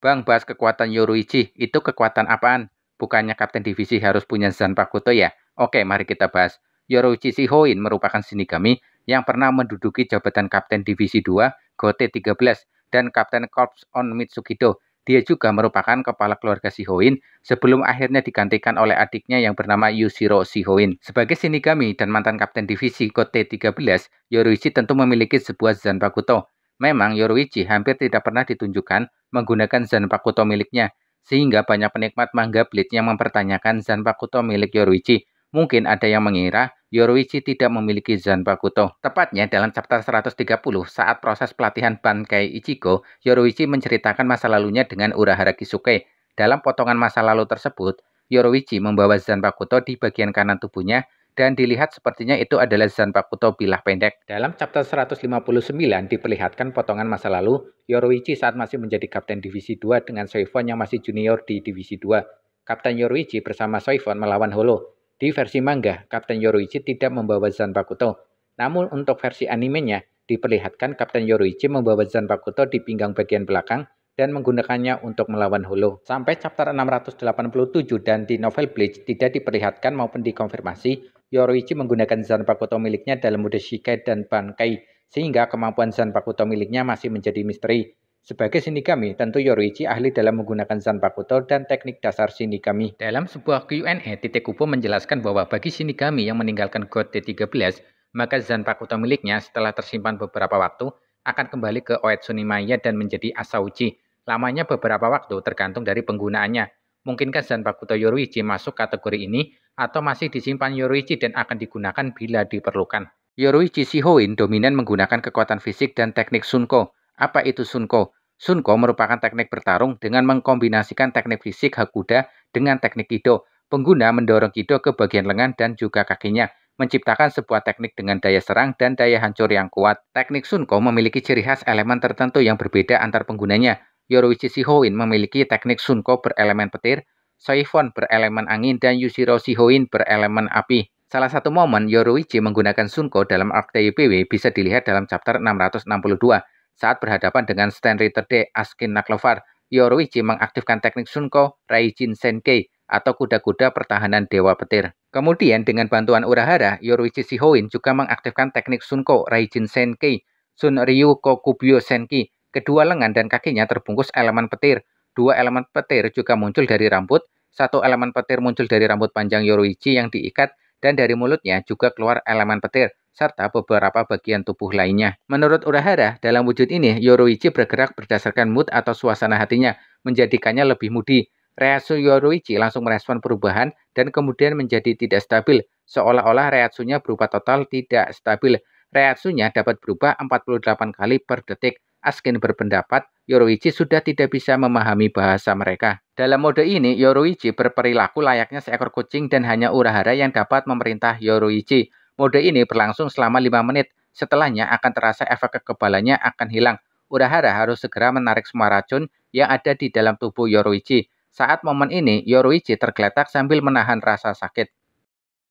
Bang, bahas kekuatan Yoruichi. Itu kekuatan apaan? Bukannya Kapten Divisi harus punya Zanpakuto ya? Oke, mari kita bahas. Yoruichi Shihoin merupakan Shinigami yang pernah menduduki jabatan Kapten Divisi 2, Gote 13, dan Kapten Corps on Mitsukido. Dia juga merupakan kepala keluarga Shihoin sebelum akhirnya digantikan oleh adiknya yang bernama Yushiro Shihoin. Sebagai Shinigami dan mantan Kapten Divisi Gote 13, Yoruichi tentu memiliki sebuah Zanpakuto. Memang Yoruichi hampir tidak pernah ditunjukkan menggunakan Zanpakuto miliknya, sehingga banyak penikmat manga Bleach yang mempertanyakan Zanpakuto milik Yoruichi. Mungkin ada yang mengira Yoruichi tidak memiliki Zanpakuto. Tepatnya dalam chapter 130, saat proses pelatihan Bankai Ichigo, Yoruichi menceritakan masa lalunya dengan Urahara Kisuke. Dalam potongan masa lalu tersebut, Yoruichi membawa Zanpakuto di bagian kanan tubuhnya dan dilihat sepertinya itu adalah Zanpakuto bilah pendek. Dalam chapter 159 diperlihatkan potongan masa lalu Yoruichi saat masih menjadi Kapten Divisi 2 dengan Soifon yang masih junior di Divisi 2. Kapten Yoruichi bersama Soifon melawan Holo. Di versi manga, Kapten Yoruichi tidak membawa Zanpakuto. Namun untuk versi animenya, diperlihatkan Kapten Yoruichi membawa Zanpakuto di pinggang bagian belakang dan menggunakannya untuk melawan Holo. Sampai chapter 687 dan di novel Bleach tidak diperlihatkan maupun dikonfirmasi Yoruichi menggunakan Zanpakuto miliknya dalam mode Shikai dan Bankai, sehingga kemampuan Zanpakuto miliknya masih menjadi misteri. Sebagai Shinigami, tentu Yoruichi ahli dalam menggunakan Zanpakuto dan teknik dasar Shinigami. Dalam sebuah Q&A, Tite Kubo menjelaskan bahwa bagi Shinigami yang meninggalkan God T13, maka Zanpakuto miliknya setelah tersimpan beberapa waktu akan kembali ke Oetsunimaia dan menjadi Asauchi. Lamanya beberapa waktu tergantung dari penggunaannya. Mungkinkah Zanpakuto Yoruichi masuk kategori ini atau masih disimpan Yoruichi dan akan digunakan bila diperlukan? Yoruichi Shihoin dominan menggunakan kekuatan fisik dan teknik Sunko. Apa itu Sunko? Sunko merupakan teknik bertarung dengan mengkombinasikan teknik fisik Hakuda dengan teknik Kido. Pengguna mendorong Kido ke bagian lengan dan juga kakinya, menciptakan sebuah teknik dengan daya serang dan daya hancur yang kuat. Teknik Sunko memiliki ciri khas elemen tertentu yang berbeda antar penggunanya. Yoruichi Shihoin memiliki teknik Sunko berelemen petir, Soifon berelemen angin, dan Yushiro Shihoin berelemen api. Salah satu momen Yoruichi menggunakan Sunko dalam arc TYPW bisa dilihat dalam chapter 662. Saat berhadapan dengan Stanley Terde Askin Naklovar, Yoruichi mengaktifkan teknik Sunko Raijin Senkei atau kuda-kuda pertahanan Dewa Petir. Kemudian dengan bantuan Urahara, Yoruichi Shihoin juga mengaktifkan teknik Sunko Raijin Senkei, Sunryu Kokubyo Senki. Kedua lengan dan kakinya terbungkus elemen petir. Dua elemen petir juga muncul dari rambut. Satu elemen petir muncul dari rambut panjang Yoruichi yang diikat, dan dari mulutnya juga keluar elemen petir, serta beberapa bagian tubuh lainnya. Menurut Urahara, dalam wujud ini, Yoruichi bergerak berdasarkan mood atau suasana hatinya, menjadikannya lebih moody. Reatsu Yoruichi langsung merespon perubahan dan kemudian menjadi tidak stabil, seolah-olah reatsunya berubah total tidak stabil. Reatsunya dapat berubah 48 kali per detik. Askin berpendapat Yoruichi sudah tidak bisa memahami bahasa mereka. Dalam mode ini, Yoruichi berperilaku layaknya seekor kucing dan hanya Urahara yang dapat memerintah Yoruichi. Mode ini berlangsung selama 5 menit. Setelahnya akan terasa efek kekebalannya akan hilang. Urahara harus segera menarik semua racun yang ada di dalam tubuh Yoruichi. Saat momen ini, Yoruichi tergeletak sambil menahan rasa sakit.